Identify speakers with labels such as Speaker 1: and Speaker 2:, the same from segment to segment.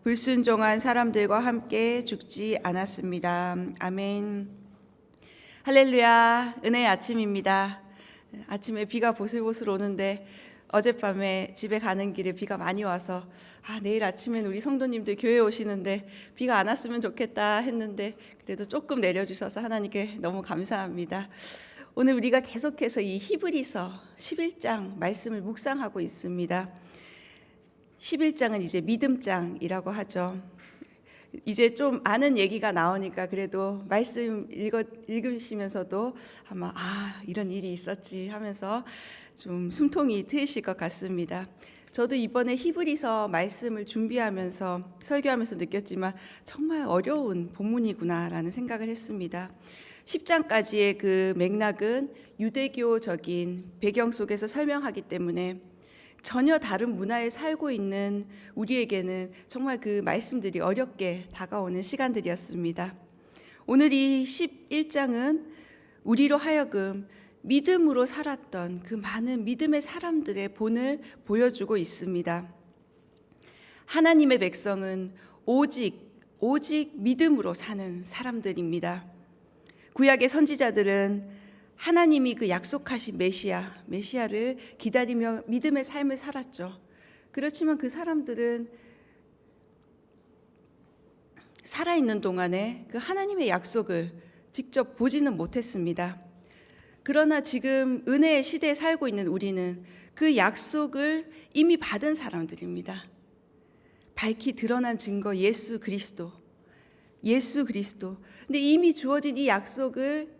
Speaker 1: 불순종한 사람들과 함께 죽지 않았습니다. 아멘. 할렐루야. 은혜의 아침입니다. 아침에 비가 보슬보슬 오는데 어젯밤에 집에 가는 길에 비가 많이 와서 내일 아침엔 우리 성도님들 교회 오시는데 비가 안 왔으면 좋겠다 했는데 그래도 조금 내려주셔서 하나님께 너무 감사합니다. 오늘 우리가 계속해서 이 히브리서 11장 말씀을 묵상하고 있습니다. 11장은 이제 믿음장이라고 하죠. 이제 좀 아는 얘기가 나오니까 그래도 말씀 읽으시면서도 아마 이런 일이 있었지 하면서 좀 숨통이 트이실 것 같습니다. 저도 이번에 히브리서 말씀을 준비하면서 설교하면서 느꼈지만 정말 어려운 본문이구나라는 생각을 했습니다. 10장까지의 그 맥락은 유대교적인 배경 속에서 설명하기 때문에 전혀 다른 문화에 살고 있는 우리에게는 정말 그 말씀들이 어렵게 다가오는 시간들이었습니다. 오늘 이 11장은 우리로 하여금 믿음으로 살았던 그 많은 믿음의 사람들의 본을 보여주고 있습니다. 하나님의 백성은 오직 믿음으로 사는 사람들입니다. 구약의 선지자들은 하나님이 그 약속하신 메시아를 기다리며 믿음의 삶을 살았죠. 그렇지만 그 사람들은 살아있는 동안에 그 하나님의 약속을 직접 보지는 못했습니다. 그러나 지금 은혜의 시대에 살고 있는 우리는 그 약속을 이미 받은 사람들입니다. 밝히 드러난 증거 예수 그리스도. 근데 이미 주어진 이 약속을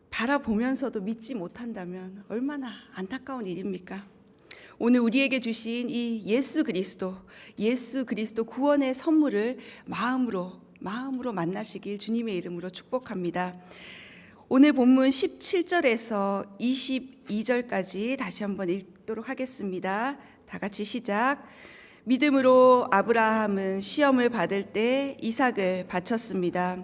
Speaker 1: 바라보면서도 믿지 못한다면 얼마나 안타까운 일입니까? 오늘 우리에게 주신 이 예수 그리스도 구원의 선물을 마음으로 만나시길 주님의 이름으로 축복합니다. 오늘 본문 17절에서 22절까지 다시 한번 읽도록 하겠습니다. 다 같이 시작. 믿음으로 아브라함은 시험을 받을 때 이삭을 바쳤습니다.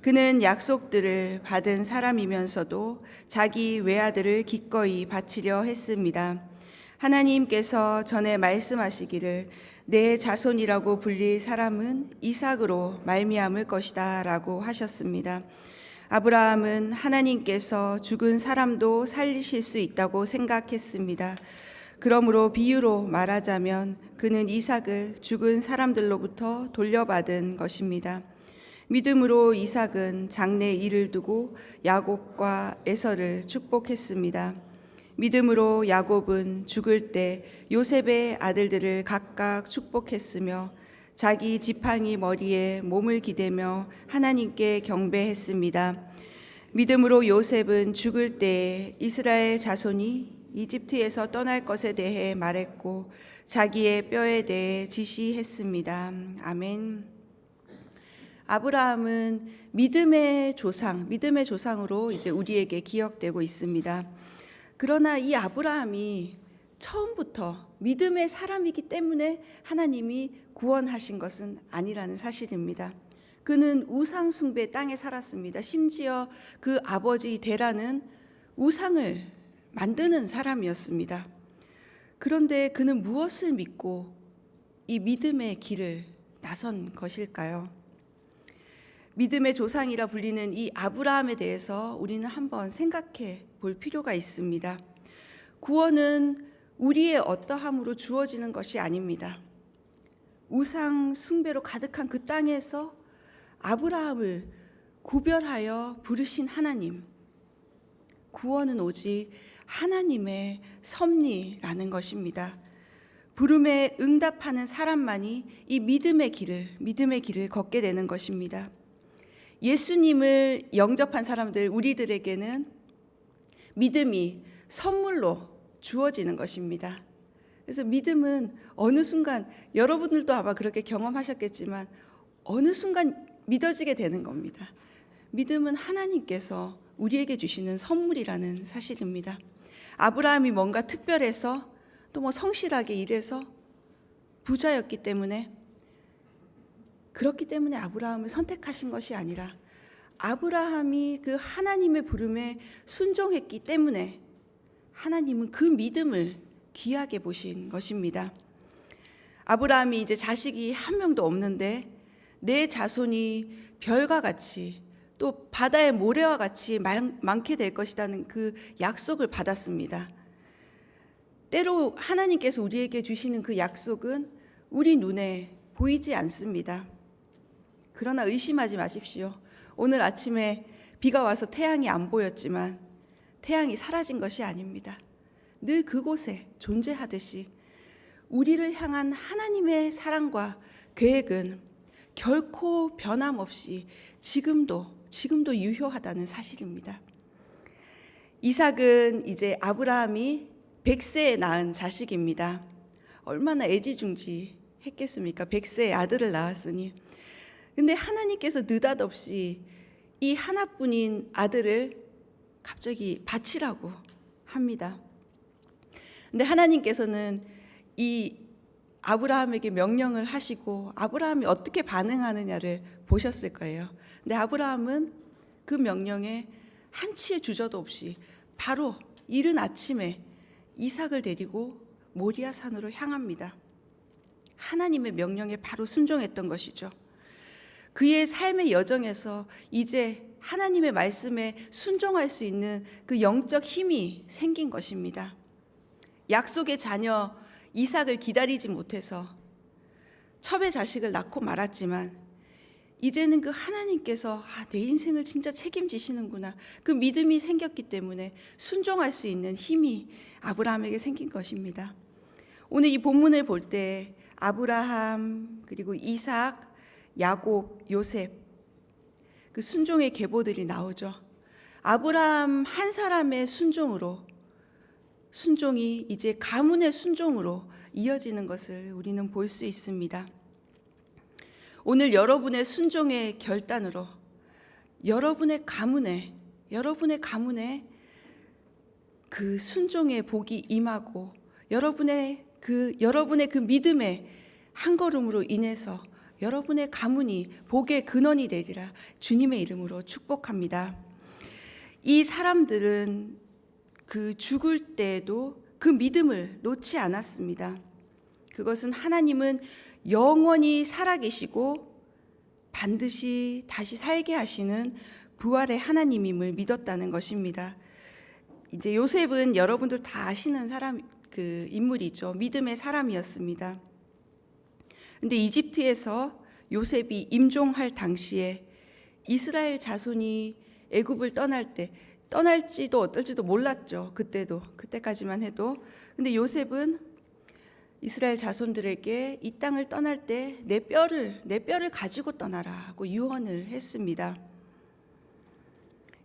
Speaker 1: 그는 약속들을 받은 사람이면서도 자기 외아들을 기꺼이 바치려 했습니다. 하나님께서 전에 말씀하시기를 내 자손이라고 불릴 사람은 이삭으로 말미암을 것이다 라고 하셨습니다. 아브라함은 하나님께서 죽은 사람도 살리실 수 있다고 생각했습니다. 그러므로 비유로 말하자면 그는 이삭을 죽은 사람들로부터 돌려받은 것입니다. 믿음으로 이삭은 장래 일을 두고 야곱과 에서를 축복했습니다. 믿음으로 야곱은 죽을 때 요셉의 아들들을 각각 축복했으며 자기 지팡이 머리에 몸을 기대며 하나님께 경배했습니다. 믿음으로 요셉은 죽을 때 이스라엘 자손이 이집트에서 떠날 것에 대해 말했고 자기의 뼈에 대해 지시했습니다. 아멘. 아브라함은 믿음의 조상으로 이제 우리에게 기억되고 있습니다. 그러나 이 아브라함이 처음부터 믿음의 사람이기 때문에 하나님이 구원하신 것은 아니라는 사실입니다. 그는 우상 숭배 땅에 살았습니다. 심지어 그 아버지 데라는 우상을 만드는 사람이었습니다. 그런데 그는 무엇을 믿고 이 믿음의 길을 나선 것일까요? 믿음의 조상이라 불리는 이 아브라함에 대해서 우리는 한번 생각해 볼 필요가 있습니다. 구원은 우리의 어떠함으로 주어지는 것이 아닙니다. 우상 숭배로 가득한 그 땅에서 아브라함을 구별하여 부르신 하나님. 구원은 오직 하나님의 섭리라는 것입니다. 부름에 응답하는 사람만이 이 믿음의 길을 걷게 되는 것입니다. 예수님을 영접한 사람들, 우리들에게는 믿음이 선물로 주어지는 것입니다. 그래서 믿음은 어느 순간, 여러분들도 아마 그렇게 경험하셨겠지만 어느 순간 믿어지게 되는 겁니다. 믿음은 하나님께서 우리에게 주시는 선물이라는 사실입니다. 아브라함이 뭔가 특별해서 또 성실하게 일해서 부자였기 때문에, 그렇기 때문에 아브라함을 선택하신 것이 아니라 아브라함이 그 하나님의 부름에 순종했기 때문에 하나님은 그 믿음을 귀하게 보신 것입니다. 아브라함이 이제 자식이 한 명도 없는데 내 자손이 별과 같이 또 바다의 모래와 같이 많게 될 것이라는 그 약속을 받았습니다. 때로 하나님께서 우리에게 주시는 그 약속은 우리 눈에 보이지 않습니다. 그러나 의심하지 마십시오. 오늘 아침에 비가 와서 태양이 안 보였지만 태양이 사라진 것이 아닙니다. 늘 그곳에 존재하듯이 우리를 향한 하나님의 사랑과 계획은 결코 변함없이 지금도 유효하다는 사실입니다. 이삭은 이제 아브라함이 100세에 낳은 자식입니다. 얼마나 애지중지했겠습니까? 100세의 아들을 낳았으니. 근데 하나님께서 느닷없이 이 하나뿐인 아들을 갑자기 바치라고 합니다. 근데 하나님께서는 이 아브라함에게 명령을 하시고 아브라함이 어떻게 반응하느냐를 보셨을 거예요. 근데 아브라함은 그 명령에 한치의 주저도 없이 바로 이른 아침에 이삭을 데리고 모리아 산으로 향합니다. 하나님의 명령에 바로 순종했던 것이죠. 그의 삶의 여정에서 이제 하나님의 말씀에 순종할 수 있는 그 영적 힘이 생긴 것입니다. 약속의 자녀 이삭을 기다리지 못해서 첩의 자식을 낳고 말았지만 이제는 그 하나님께서 내 인생을 진짜 책임지시는구나, 그 믿음이 생겼기 때문에 순종할 수 있는 힘이 아브라함에게 생긴 것입니다. 오늘 이 본문을 볼 때 아브라함, 그리고 이삭, 야곱, 요셉, 그 순종의 계보들이 나오죠. 아브라함 한 사람의 순종이 이제 가문의 순종으로 이어지는 것을 우리는 볼 수 있습니다. 오늘 여러분의 순종의 결단으로 여러분의 가문에 그 순종의 복이 임하고 여러분의 그 믿음의 한 걸음으로 인해서 여러분의 가문이 복의 근원이 되리라 주님의 이름으로 축복합니다. 이 사람들은 그 죽을 때에도 그 믿음을 놓지 않았습니다. 그것은 하나님은 영원히 살아계시고 반드시 다시 살게 하시는 부활의 하나님임을 믿었다는 것입니다. 이제 요셉은 여러분들 다 아시는 그 인물이죠. 믿음의 사람이었습니다. 근데 이집트에서 요셉이 임종할 당시에 이스라엘 자손이 애굽을 떠날지도 어떨지도 몰랐죠. 그때까지만 해도. 근데 요셉은 이스라엘 자손들에게 이 땅을 떠날 때 내 뼈를 가지고 떠나라고 유언을 했습니다.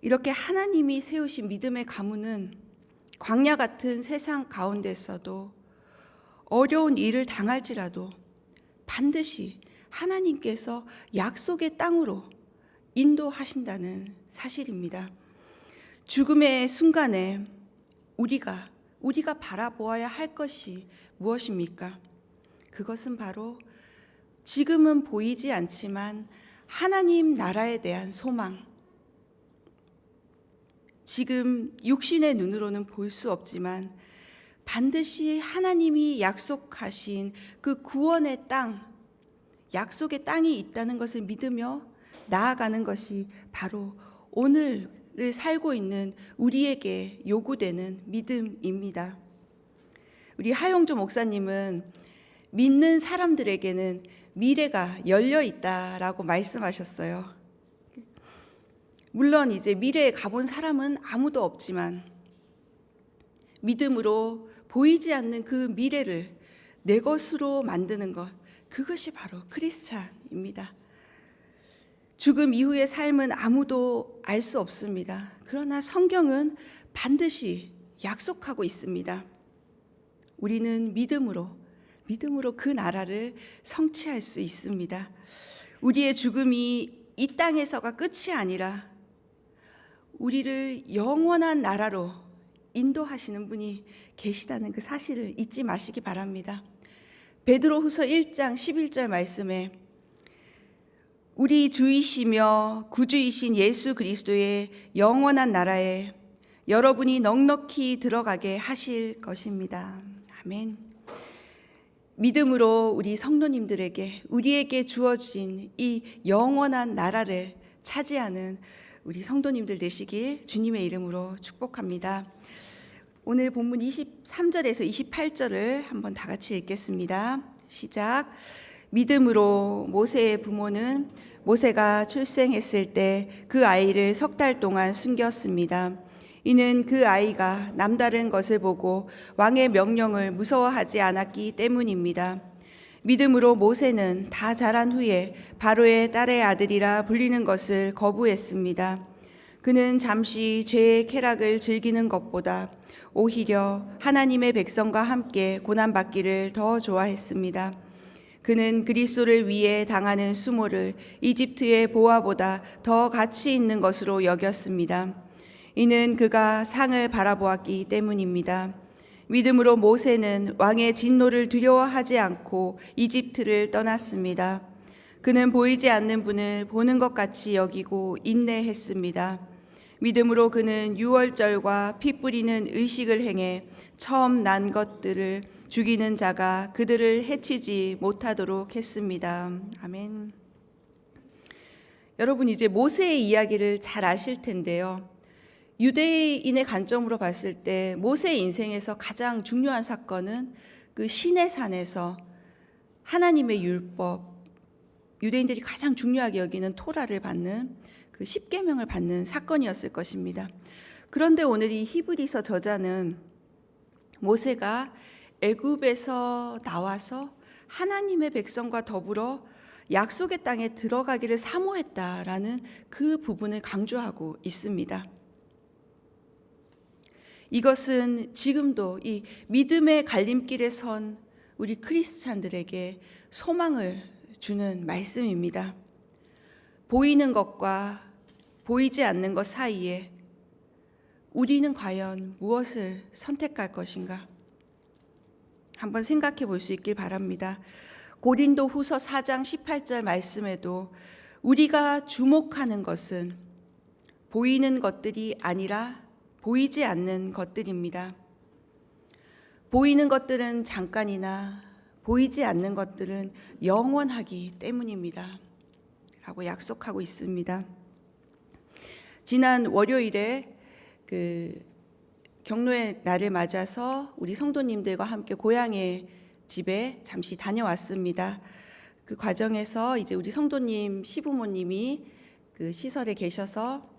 Speaker 1: 이렇게 하나님이 세우신 믿음의 가문은 광야 같은 세상 가운데서도 어려운 일을 당할지라도 반드시 하나님께서 약속의 땅으로 인도하신다는 사실입니다. 죽음의 순간에 우리가 바라보아야 할 것이 무엇입니까? 그것은 바로 지금은 보이지 않지만 하나님 나라에 대한 소망. 지금 육신의 눈으로는 볼 수 없지만 반드시 하나님이 약속하신 그 구원의 땅, 약속의 땅이 있다는 것을 믿으며 나아가는 것이 바로 오늘을 살고 있는 우리에게 요구되는 믿음입니다. 우리 하용조 목사님은 믿는 사람들에게는 미래가 열려 있다라고 말씀하셨어요. 물론 이제 미래에 가본 사람은 아무도 없지만 믿음으로 보이지 않는 그 미래를 내 것으로 만드는 것, 그것이 바로 크리스찬입니다. 죽음 이후의 삶은 아무도 알 수 없습니다. 그러나 성경은 반드시 약속하고 있습니다. 우리는 믿음으로 그 나라를 성취할 수 있습니다. 우리의 죽음이 이 땅에서가 끝이 아니라 우리를 영원한 나라로 인도하시는 분이 계시다는 그 사실을 잊지 마시기 바랍니다. 베드로후서 1장 11절 말씀에 우리 주이시며 구주이신 예수 그리스도의 영원한 나라에 여러분이 넉넉히 들어가게 하실 것입니다. 아멘. 믿음으로 우리 성도님들에게 우리에게 주어진 이 영원한 나라를 차지하는 우리 성도님들 되시길 주님의 이름으로 축복합니다. 오늘 본문 23절에서 28절을 한번 다 같이 읽겠습니다. 시작. 믿음으로 모세의 부모는 모세가 출생했을 때 그 아이를 3달 동안 숨겼습니다. 이는 그 아이가 남다른 것을 보고 왕의 명령을 무서워하지 않았기 때문입니다. 믿음으로 모세는 다 자란 후에 바로의 딸의 아들이라 불리는 것을 거부했습니다. 그는 잠시 죄의 쾌락을 즐기는 것보다 오히려 하나님의 백성과 함께 고난받기를 더 좋아했습니다. 그는 그리스도를 위해 당하는 수모를 이집트의 보화보다 더 가치 있는 것으로 여겼습니다. 이는 그가 상을 바라보았기 때문입니다. 믿음으로 모세는 왕의 진노를 두려워하지 않고 이집트를 떠났습니다. 그는 보이지 않는 분을 보는 것 같이 여기고 인내했습니다. 믿음으로 그는 유월절과 피 뿌리는 의식을 행해 처음 난 것들을 죽이는 자가 그들을 해치지 못하도록 했습니다. 아멘. 여러분, 이제 모세의 이야기를 잘 아실 텐데요. 유대인의 관점으로 봤을 때 모세의 인생에서 가장 중요한 사건은 그 시내산에서 하나님의 율법, 유대인들이 가장 중요하게 여기는 토라를 받는 그 십계명을 받는 사건이었을 것입니다. 그런데 오늘 이 히브리서 저자는 모세가 애굽에서 나와서 하나님의 백성과 더불어 약속의 땅에 들어가기를 사모했다라는 그 부분을 강조하고 있습니다. 이것은 지금도 이 믿음의 갈림길에 선 우리 크리스찬들에게 소망을 주는 말씀입니다. 보이는 것과 보이지 않는 것 사이에 우리는 과연 무엇을 선택할 것인가? 한번 생각해 볼 수 있길 바랍니다. 고린도 후서 4장 18절 말씀에도 우리가 주목하는 것은 보이는 것들이 아니라 보이지 않는 것들입니다. 보이는 것들은 잠깐이나 보이지 않는 것들은 영원하기 때문입니다. 라고 약속하고 있습니다. 지난 월요일에 그 경로의 날을 맞아서 우리 성도님들과 함께 고향의 집에 잠시 다녀왔습니다. 그 과정에서 이제 우리 성도님 시부모님이 그 시설에 계셔서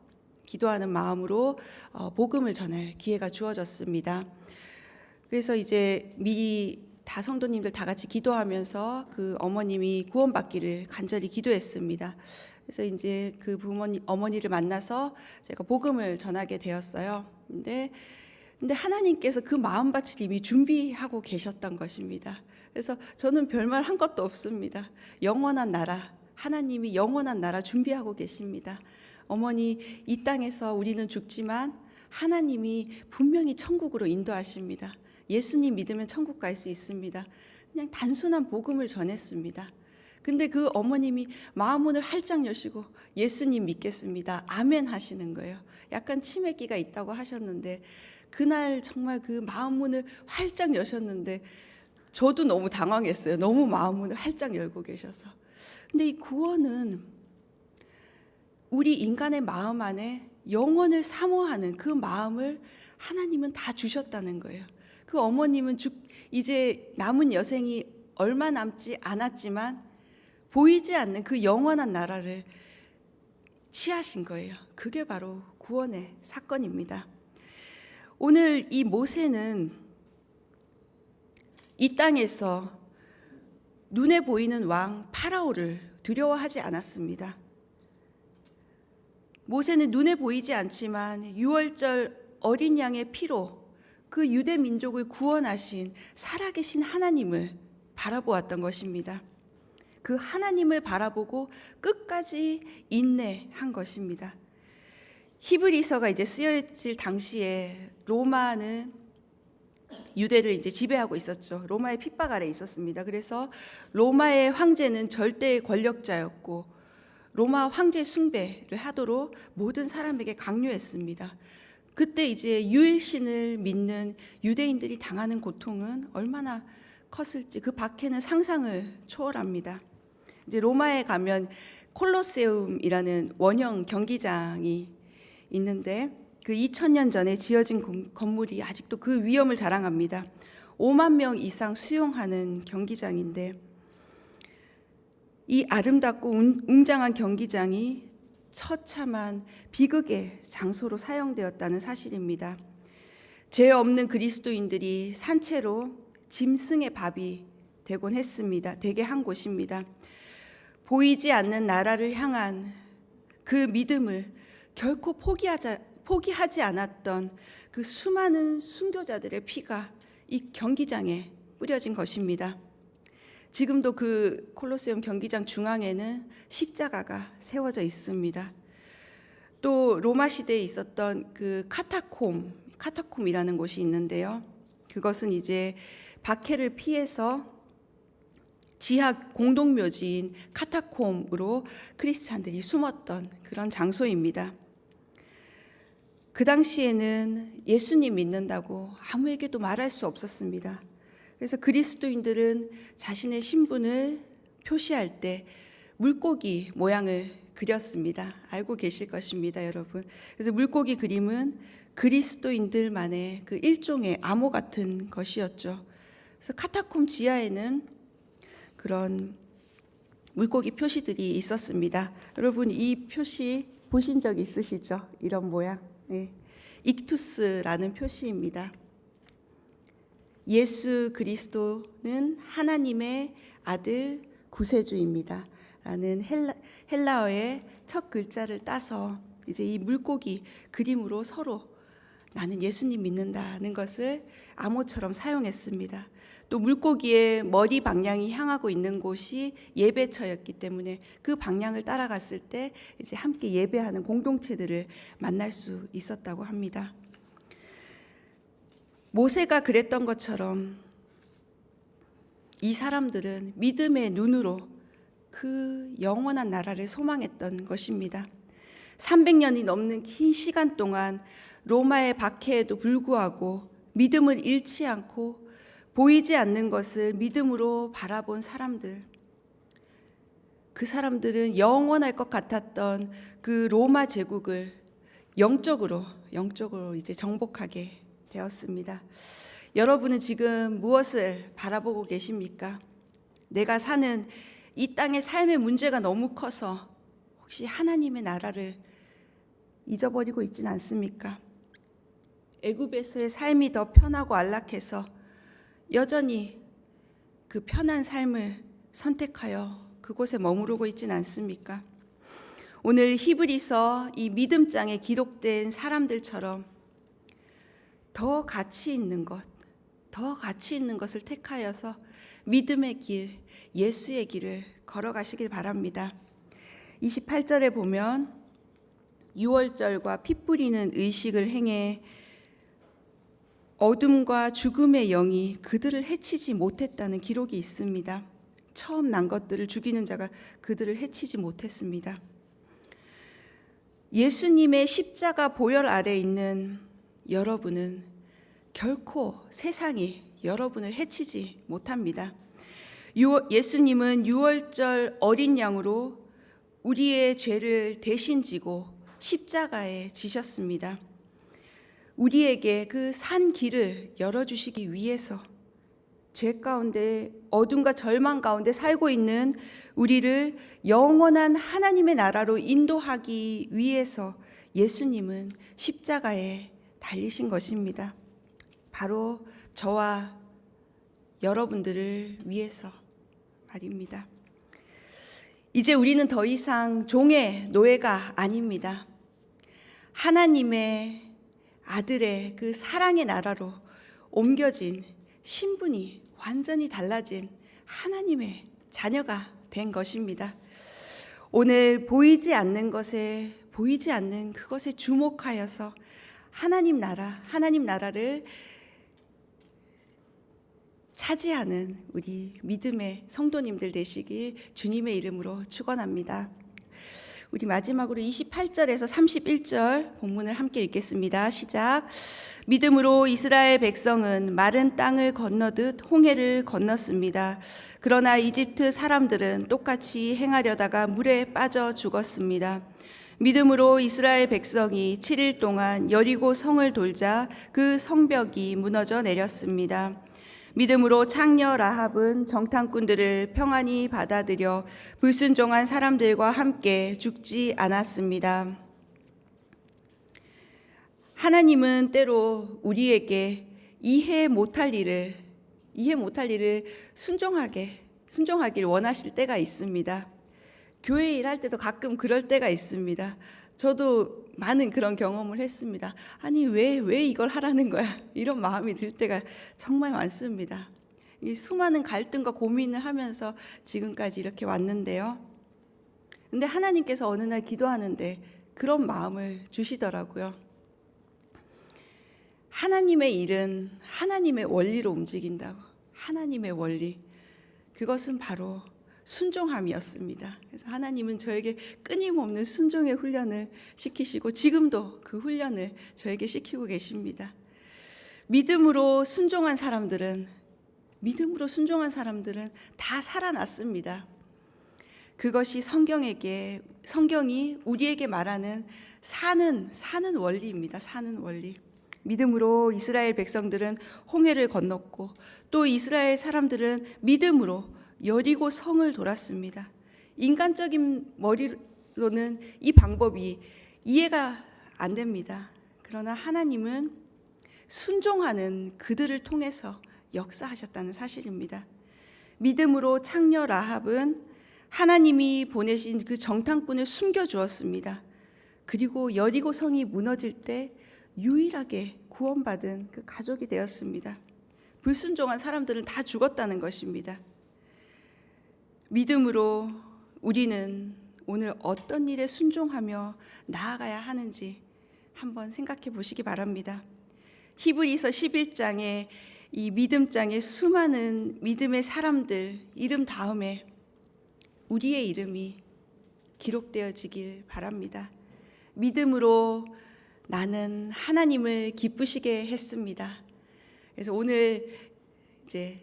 Speaker 1: 기도하는 마음으로 복음을 전할 기회가 주어졌습니다. 그래서 이제 미리 다 성도님들 다 같이 기도하면서 그 어머님이 구원받기를 간절히 기도했습니다. 그래서 이제 그 어머니를 만나서 제가 복음을 전하게 되었어요. 근데 하나님께서 그 마음밭을 이미 준비하고 계셨던 것입니다. 그래서 저는 별말 한 것도 없습니다. 영원한 나라, 하나님이 영원한 나라 준비하고 계십니다. 어머니, 이 땅에서 우리는 죽지만 하나님이 분명히 천국으로 인도하십니다. 예수님 믿으면 천국 갈 수 있습니다. 그냥 단순한 복음을 전했습니다. 근데 그 어머님이 마음문을 활짝 여시고 예수님 믿겠습니다. 아멘 하시는 거예요. 약간 치매기가 있다고 하셨는데 그날 정말 그 마음문을 활짝 여셨는데 저도 너무 당황했어요. 너무 마음문을 활짝 열고 계셔서. 근데 이 구원은 우리 인간의 마음 안에 영원을 사모하는 그 마음을 하나님은 다 주셨다는 거예요. 그 어머님은 이제 남은 여생이 얼마 남지 않았지만 보이지 않는 그 영원한 나라를 취하신 거예요. 그게 바로 구원의 사건입니다. 오늘 이 모세는 이 땅에서 눈에 보이는 왕 파라오를 두려워하지 않았습니다. 모세는 눈에 보이지 않지만 유월절 어린 양의 피로 그 유대 민족을 구원하신 살아계신 하나님을 바라보았던 것입니다. 그 하나님을 바라보고 끝까지 인내한 것입니다. 히브리서가 이제 쓰여질 당시에 로마는 유대를 이제 지배하고 있었죠. 로마의 핍박 아래 있었습니다. 그래서 로마의 황제는 절대의 권력자였고 로마 황제 숭배를 하도록 모든 사람에게 강요했습니다. 그때 이제 유일신을 믿는 유대인들이 당하는 고통은 얼마나 컸을지 그 박해는 상상을 초월합니다. 이제 로마에 가면 콜로세움이라는 원형 경기장이 있는데 그 2000년 전에 지어진 건물이 아직도 그 위엄을 자랑합니다. 5만 명 이상 수용하는 경기장인데 이 아름답고 웅장한 경기장이 처참한 비극의 장소로 사용되었다는 사실입니다. 죄 없는 그리스도인들이 산채로 짐승의 밥이 되게 한 곳입니다. 보이지 않는 나라를 향한 그 믿음을 결코 포기하지 않았던 그 수많은 순교자들의 피가 이 경기장에 뿌려진 것입니다. 지금도 그 콜로세움 경기장 중앙에는 십자가가 세워져 있습니다. 또 로마 시대에 있었던 그 카타콤이라는 곳이 있는데요. 그것은 이제 박해를 피해서 지하 공동묘지인 카타콤으로 크리스찬들이 숨었던 그런 장소입니다. 그 당시에는 예수님 믿는다고 아무에게도 말할 수 없었습니다. 그래서 그리스도인들은 자신의 신분을 표시할 때 물고기 모양을 그렸습니다. 알고 계실 것입니다, 여러분. 그래서 물고기 그림은 그리스도인들만의 그 일종의 암호 같은 것이었죠. 그래서 카타콤 지하에는 그런 물고기 표시들이 있었습니다. 여러분 이 표시 보신 적 있으시죠? 이런 모양. 네. 익투스라는 표시입니다. 예수 그리스도는 하나님의 아들 구세주입니다. 라는 헬라어의 첫 글자를 따서 이제 이 물고기 그림으로 서로 나는 예수님 믿는다는 것을 암호처럼 사용했습니다. 또 물고기의 머리 방향이 향하고 있는 곳이 예배처였기 때문에 그 방향을 따라갔을 때 이제 함께 예배하는 공동체들을 만날 수 있었다고 합니다. 모세가 그랬던 것처럼 이 사람들은 믿음의 눈으로 그 영원한 나라를 소망했던 것입니다. 300년이 넘는 긴 시간 동안 로마의 박해에도 불구하고 믿음을 잃지 않고 보이지 않는 것을 믿음으로 바라본 사람들, 그 사람들은 영원할 것 같았던 그 로마 제국을 영적으로 이제 정복하게 되었습니다. 여러분은 지금 무엇을 바라보고 계십니까? 내가 사는 이 땅의 삶의 문제가 너무 커서 혹시 하나님의 나라를 잊어버리고 있지는 않습니까? 애굽에서의 삶이 더 편하고 안락해서 여전히 그 편한 삶을 선택하여 그곳에 머무르고 있지는 않습니까? 오늘 히브리서 이 믿음장에 기록된 사람들처럼 더 가치 있는 것을 택하여서 믿음의 길, 예수의 길을 걸어가시길 바랍니다. 28절에 보면 유월절과 피 뿌리는 의식을 행해 어둠과 죽음의 영이 그들을 해치지 못했다는 기록이 있습니다. 처음 난 것들을 죽이는 자가 그들을 해치지 못했습니다. 예수님의 십자가 보혈 아래 있는 여러분은 결코 세상이 여러분을 해치지 못합니다. 예수님은 유월절 어린 양으로 우리의 죄를 대신 지고 십자가에 지셨습니다. 우리에게 그 산 길을 열어주시기 위해서 죄 가운데 어둠과 절망 가운데 살고 있는 우리를 영원한 하나님의 나라로 인도하기 위해서 예수님은 십자가에 달리신 것입니다. 바로 저와 여러분들을 위해서 말입니다. 이제 우리는 더 이상 종의 노예가 아닙니다. 하나님의 아들의 그 사랑의 나라로 옮겨진 신분이 완전히 달라진 하나님의 자녀가 된 것입니다. 오늘 보이지 않는 그것에 주목하여서 하나님 나라를 차지하는 우리 믿음의 성도님들 되시길 주님의 이름으로 축원합니다. 우리 마지막으로 28절에서 31절 본문을 함께 읽겠습니다. 시작. 믿음으로 이스라엘 백성은 마른 땅을 건너듯 홍해를 건넜습니다. 그러나 이집트 사람들은 똑같이 행하려다가 물에 빠져 죽었습니다. 믿음으로 이스라엘 백성이 7일 동안 여리고 성을 돌자 그 성벽이 무너져 내렸습니다. 믿음으로 창녀 라합은 정탐꾼들을 평안히 받아들여 불순종한 사람들과 함께 죽지 않았습니다. 하나님은 때로 우리에게 이해 못할 일을 순종하길 원하실 때가 있습니다. 교회 일할 때도 가끔 그럴 때가 있습니다. 저도 많은 그런 경험을 했습니다. 아니 왜 이걸 하라는 거야? 이런 마음이 들 때가 정말 많습니다. 이 수많은 갈등과 고민을 하면서 지금까지 이렇게 왔는데요. 근데 하나님께서 어느 날 기도하는데 그런 마음을 주시더라고요. 하나님의 일은 하나님의 원리로 움직인다고. 하나님의 원리. 그것은 바로 순종함이었습니다. 그래서 하나님은 저에게 끊임없는 순종의 훈련을 시키시고 지금도 그 훈련을 저에게 시키고 계십니다. 믿음으로 순종한 사람들은 다 살아났습니다. 그것이 성경이 우리에게 말하는 사는 원리입니다. 사는 원리. 믿음으로 이스라엘 백성들은 홍해를 건넜고 또 이스라엘 사람들은 믿음으로 여리고 성을 돌았습니다. 인간적인 머리로는 이 방법이 이해가 안 됩니다. 그러나 하나님은 순종하는 그들을 통해서 역사하셨다는 사실입니다. 믿음으로 창녀 라합은 하나님이 보내신 그 정탐꾼을 숨겨주었습니다. 그리고 여리고 성이 무너질 때 유일하게 구원받은 그 가족이 되었습니다. 불순종한 사람들은 다 죽었다는 것입니다. 믿음으로 우리는 오늘 어떤 일에 순종하며 나아가야 하는지 한번 생각해 보시기 바랍니다. 히브리서 11장에 이 믿음장에 수많은 믿음의 사람들 이름 다음에 우리의 이름이 기록되어지길 바랍니다. 믿음으로 나는 하나님을 기쁘시게 했습니다. 그래서 오늘 이제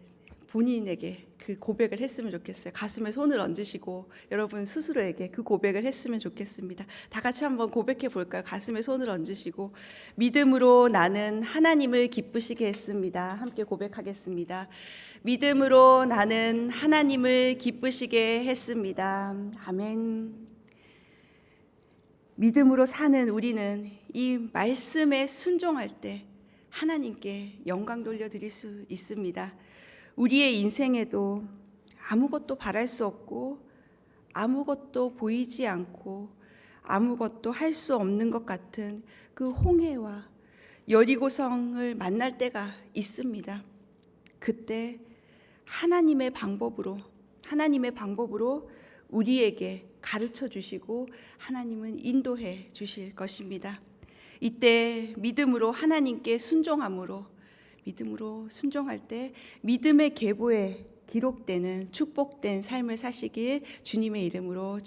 Speaker 1: 본인에게 그 고백을 했으면 좋겠어요. 가슴에 손을 얹으시고 여러분 스스로에게 그 고백을 했으면 좋겠습니다. 다 같이 한번 고백해 볼까요? 가슴에 손을 얹으시고 믿음으로 나는 하나님을 기쁘시게 했습니다. 함께 고백하겠습니다. 믿음으로 나는 하나님을 기쁘시게 했습니다. 아멘. 믿음으로 사는 우리는 이 말씀에 순종할 때 하나님께 영광 돌려드릴 수 있습니다. 우리의 인생에도 아무것도 바랄 수 없고 아무것도 보이지 않고 아무것도 할 수 없는 것 같은 그 홍해와 여리고성을 만날 때가 있습니다. 그때 하나님의 방법으로 우리에게 가르쳐 주시고 하나님은 인도해 주실 것입니다. 이때 믿음으로 하나님께 순종함으로 믿음으로 순종할 때 믿음의 계보에 기록되는 축복된 삶을 사시길 주님의 이름으로